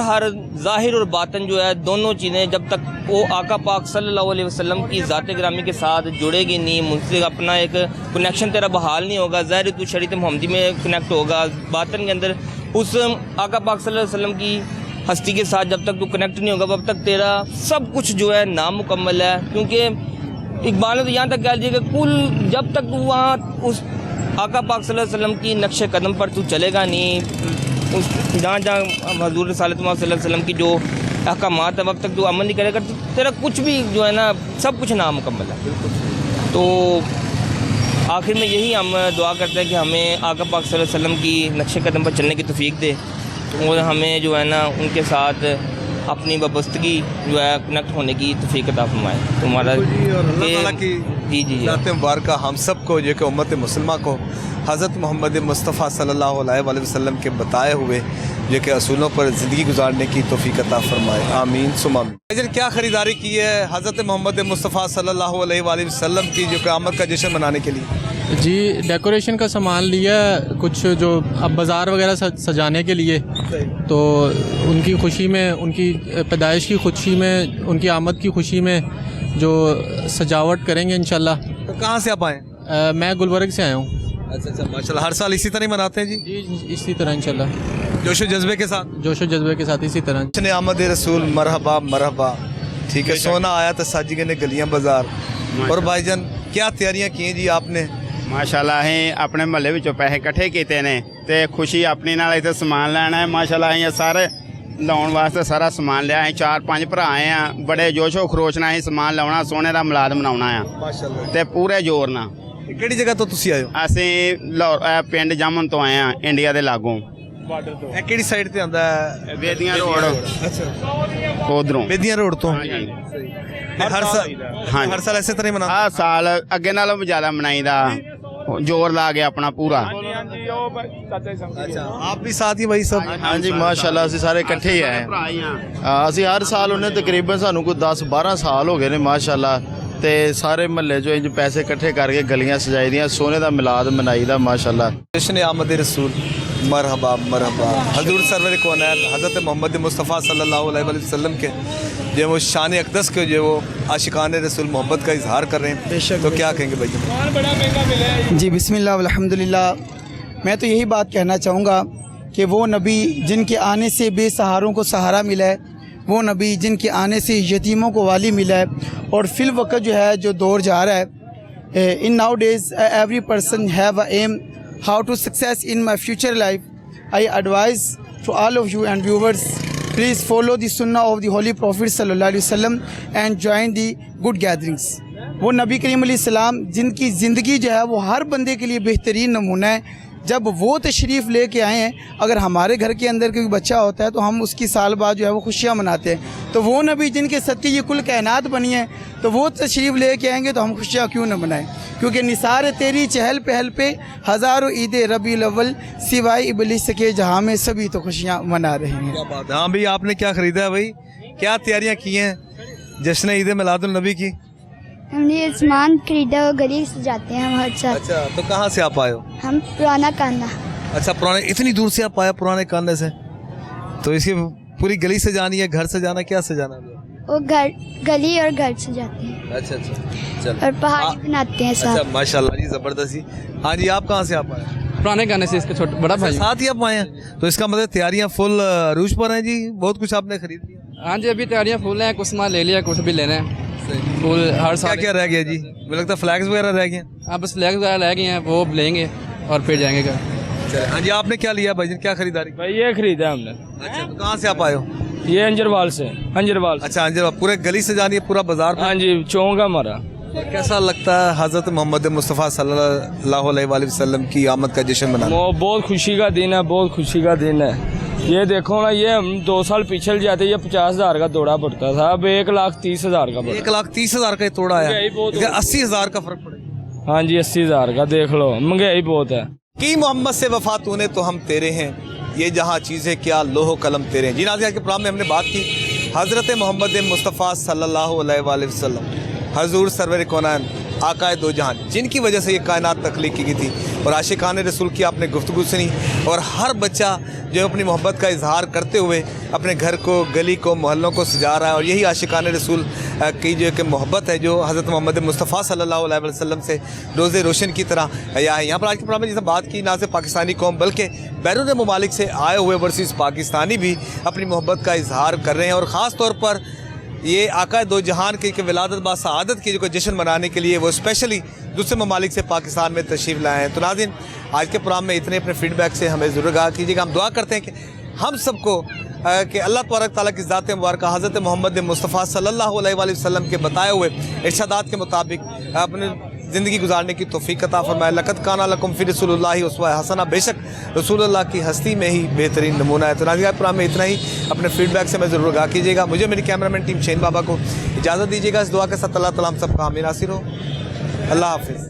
Speaker 5: ज़ाहिर और बातन जो है, दोनों चीज़ें जब तक वो आका पाक सल्लल्लाहु अलैहि वसल्लम की ज़ात गिरामी के साथ जुड़ेगी नहीं, मुझसे अपना एक कनेक्शन तेरा बहाल नहीं होगा, ज़ाहिर तू शरीयत मोहम्मदी में कनेक्ट होगा, बातन के अंदर उस आका पाक सल्लल्लाहु अलैहि वसल्लम की हस्ती के साथ जब तक तू कनेक्ट नहीं होगा, तब तक तेरा सब कुछ जो है नामुकम्मल है। क्योंकि इकबाल ने तो यहाँ तक कह लीजिए कि कुल जब तक तू वहाँ उस आका पाक सल्लल्लाहु अलैहि वसल्लम की नक्श कदम पर तू चलेगा नहीं, उस जहाँ हज़ूर रिसालत सल्लल्लाहु अलैहि वसल्लम की जो अहकामात है वक्त तक तू अमल नहीं करेगा, तो तेरा कुछ भी जो है ना, सब कुछ नामुकम्मल है। तो आखिर में यही हम दुआ करते हैं कि हमें आका पाक सल्लल्लाहु अलैहि वसल्लम की नक्श कदम पर चलने की तौफीक दे और हमें जो है ना उनके साथ अपनी वाबस्तगी जो है कनेक्ट होने की तौफीक अता फरमाए। तो हमारा जी
Speaker 1: मुबारक हम सब को जो कि उम्मत मुसलमान को हज़रत मोहम्मद मुस्तफ़ा सल्लल्लाहु अलैहि वसल्लम के बताए हुए जो कि असूलों पर ज़िंदगी गुजारने की तौफीक अता फरमाए, आमीन सुम आमीन। क्या ख़रीदारी की है हज़रत मोहम्मद मुस्तफ़ा सल्लल्लाहु अलैहि वसल्लम की जो क़यामत का जश्न मनाने के लिए?
Speaker 7: जी डेकोरेशन का सामान लिया, कुछ जो अब बाज़ार वगैरह सजाने के लिए, तो उनकी खुशी में, उनकी पैदाइश की खुशी में, उनकी आमद की खुशी में जो सजावट करेंगे इंशाल्लाह।
Speaker 1: तो कहाँ से आप आए?
Speaker 7: मैं गुलबर्ग से आया हूँ।
Speaker 1: अच्छा माशाल्लाह। हर साल इसी तरह मनाते हैं जी?
Speaker 7: जी इसी तरह इंशाल्लाह,
Speaker 1: जोशो जज्बे के साथ।
Speaker 7: जोशो जज्बे के साथ इसी तरह।
Speaker 1: आमद रसूल मरहबा मरहबा, ठीक है। सोना आया तो साजी ने गलियां बाजार। और भाईजान क्या तैयारियां की हैं जी आपने?
Speaker 9: माशाल्लाह असीं अपने महल्ले विचों पैसे इकट्ठे कीते ने ते खुशी अपनी नाल इत्थे समान लैना है। माशाल्लाह असीं सारे लाउण वास्ते सारा समान लिया। असीं 4-5 भरा आए हैं, बड़े जोशो खरोश नाल असीं समान लाउणा, सोने दा मिलाद मनाउणा है
Speaker 1: माशाल्लाह
Speaker 9: ते पूरे जोर नाल।
Speaker 1: किहड़ी जगह तो तुसीं आए हो?
Speaker 9: असीं लाहौर पिंड जामन तो आए हैं, इंडिया दे लागों।
Speaker 1: किहड़ी साइड ते आंदा है?
Speaker 9: बेदियां रोड।
Speaker 1: अच्छा
Speaker 9: उधरों
Speaker 1: बेदियां रोड तो। हर साल ऐसे तरह मना?
Speaker 9: हर साल अगे नालों भी ज़्यादा मनाईदा, जोर ला के अपना पूरा।
Speaker 1: अच्छा आप भी साथ ही भाई सब?
Speaker 24: हाँ जी माशाल्लाह असीं सारे इकट्ठे ही आए असीं हर साल उन्हें तकरीबन सानू कोई 10-12 साल हो गए ने माशाल्लाह। ते सारे महल्ले जो इंज पैसे इकट्ठे करके गलियां सजाई दियां, सोने दा मिलाद मनाई दा माशाल्लाह।
Speaker 1: जश्न आमद रसूल मरहबा मरहबा। हजूर सरवर कौनैन हज़रत मोहम्मद मुस्तफ़ा सल्लल्लाहु अलैहि वसल्लम के जो वो शान अक़दस के जो वो आशिकान रसूल मोहब्बत का इजहार कर रहे हैं, बेशक तो क्या कहेंगे भाई?
Speaker 25: जी बिस्मिल्लाह अल्हम्दुलिल्लाह। मैं तो यही बात कहना चाहूँगा कि वो नबी जिनके आने से बेसहारों को सहारा मिला है, वो नबी जिनके आने से यतीमों को वाली मिला है, और फिल वक्त जो है जो दौर जा रहा है, in nowadays every person have a aim how to success in my future life. I advise to all of you and viewers, please follow the sunnah of the Holy Prophet sallallahu alaihi wasallam and join the good gatherings. वो नबी करीम अलैहिस्सलाम जिनकी ज़िंदगी जो है वो हर बंदे के लिए बेहतरीन नमूना है। जब वो तशरीफ़ लेके आए हैं, अगर हमारे घर के अंदर कोई बच्चा होता है तो हम उसकी साल बाद जो है वो खुशियाँ मनाते हैं। तो वो नबी जिनके सत्य ये कुल कायनात बनी है, तो वो तशरीफ़ लेके आएंगे तो हम खुशियाँ क्यों न मनाएं? क्योंकि निसार तेरी चहल पहल पे हज़ारों ईद रबीउल अव्वल सिवाय इबलीस के जहाँ में सभी तो खुशियाँ मना रहे हैं।
Speaker 1: क्या बात है। हाँ भाई आपने क्या ख़रीदा है भाई? क्या तैयारियाँ की हैं जश्न ईद मिलादुल नबी की?
Speaker 4: हमने ये सामान खरीदा और गली से जाते हैं हम हर साल।
Speaker 1: अच्छा तो कहाँ से आप आए हो?
Speaker 4: हम पुराना कांदा।
Speaker 1: अच्छा पुराने, इतनी दूर से आप आए पुराने कांदे से? तो इसकी पूरी गली से जानी है, घर से जाना, क्या से जाना है?
Speaker 4: वो घर गली और घर सजाते हैं
Speaker 1: अच्छा चल
Speaker 4: और पहाड़ी बनाते हैं साथ।
Speaker 1: अच्छा माशाल्लाह जी, ज़बरदस्त जी। हाँ जी, आप कहाँ से आप आए?
Speaker 7: पुराने गाने से इसका छोटा बड़ा भाई
Speaker 1: साथ ही आप आए हैं, तो इसका मतलब तैयारियां फुल अरूज पर हैं जी, बहुत कुछ आपने खरीद लिया?
Speaker 7: हाँ जी, अभी तैयारियाँ फुल हैं, कुछ सामान ले लिया, कुछ भी लेना है फुल। हर साल
Speaker 1: क्या रह गया जी? मुझे लगता है फ्लैग्स वगैरह रह गए हैं।
Speaker 7: हाँ, बस फ्लैग वगैरह रह गए हैं, वो लेंगे और फिर जाएंगे घर।
Speaker 1: हाँ जी, आपने क्या लिया भाईजान, क्या खरीदारी?
Speaker 3: भाई ये खरीदा हमने।
Speaker 1: अच्छा, तो कहाँ से आप आए हो?
Speaker 3: ये अंजरवाल से। अंजरवाल।
Speaker 1: अच्छा अंजरवाल, पूरे गली से जानी है, पूरा बाजार?
Speaker 3: हाँ जी, चौक हमारा।
Speaker 1: कैसा लगता है हज़रत मोहम्मद मुस्तफ़ा सल्लल्लाहु अलैहि वसल्लम की आमद का जश्न मनाना?
Speaker 3: बहुत खुशी का दिन है, बहुत खुशी का दिन है। ये देखो ना, ये हम 2 साल पिछले जाते ये 50,000 का दौड़ा पड़ता था, अब 1,30,000 का।
Speaker 1: 1,30,000 का तोड़ा है, 80,000 का फर्क पड़ेगा।
Speaker 3: हाँ जी, 80,000 का, देख लो महंगाई बहुत है।
Speaker 1: कि मोहम्मद से वफा तूने तो हम तेरे हैं, ये जहाँ चीज़ें क्या लोहो कलम तेरे हैं। जी नाज़रीन, आज के प्रोग्राम में हमने बात की हज़रत मोहम्मद मुस्तफ़ा सल्लल्लाहु अलैहि वसल्लम, हजूर सरवर कौनान, आकाए दो जहान, जिनकी वजह से ये कायनात तख्लीक की गई थी। और आशिकान रसूल की आपने गुफ्तगू सुनी, और हर बच्चा जो अपनी मोहब्बत का इजहार करते हुए अपने घर को, गली को, मोहल्लों को सजा रहा है। और यही आशिकान रसूल की जो कि मोहब्बत है, जो हज़रत मोहम्मद मुस्तफ़ा सल्लल्लाहु अलैहि वसल्लम से रोज़े रोशन की तरह या है। यहाँ पर आज के प्रोग्राम में जैसे बात की, ना सिर्फ पाकिस्तानी कौम बल्कि बैरून ममालिक से आए हुए ओवरसीज़ पाकिस्तानी भी अपनी मोहब्बत का इजहार कर रहे हैं। और ख़ास तौर पर ये आकाए दो जहान की विलादत बा सआदत की जो जश्न मनाने के लिए वो स्पेशली दूसरे ममालिक से पाकिस्तान में तशरीफ़ लाए हैं। तो नाज़रीन, आज के प्रोग्राम में इतने, अपने फीडबैक से हमें ज़रूर आगाह कीजिएगा। हम दुआ करते हैं कि हम सबको कि अल्लाह तबारक ताला की ज़ात मुबारक हज़रत मोहम्मद मुस्तफ़ा सल्लल्लाहु अलैहि वसल्लम के बताए हुए इरशादात के मुताबिक अपने ज़िंदगी गुजारने की तौफीक अता फरमाए। लक़द काना लकुम फ़ी रसूलिल्लाहि उस्वा हसना, बेशक रसूलुल्लाह की हस्ती में ही बेहतरीन नमूना है। तो नाज़रीन, प्रोग्राम में इतना ही, अपने फीडबैक से मैं ज़रूर आगाह कीजिएगा। मुझे मेरी कैमरामैन टीम शहीन बाबा को इजाज़त दीजिएगा। इस दुआ के साथ अल्लाह ताला हम सबका हामी नासिर हो। अल्लाह हाफ़िज़।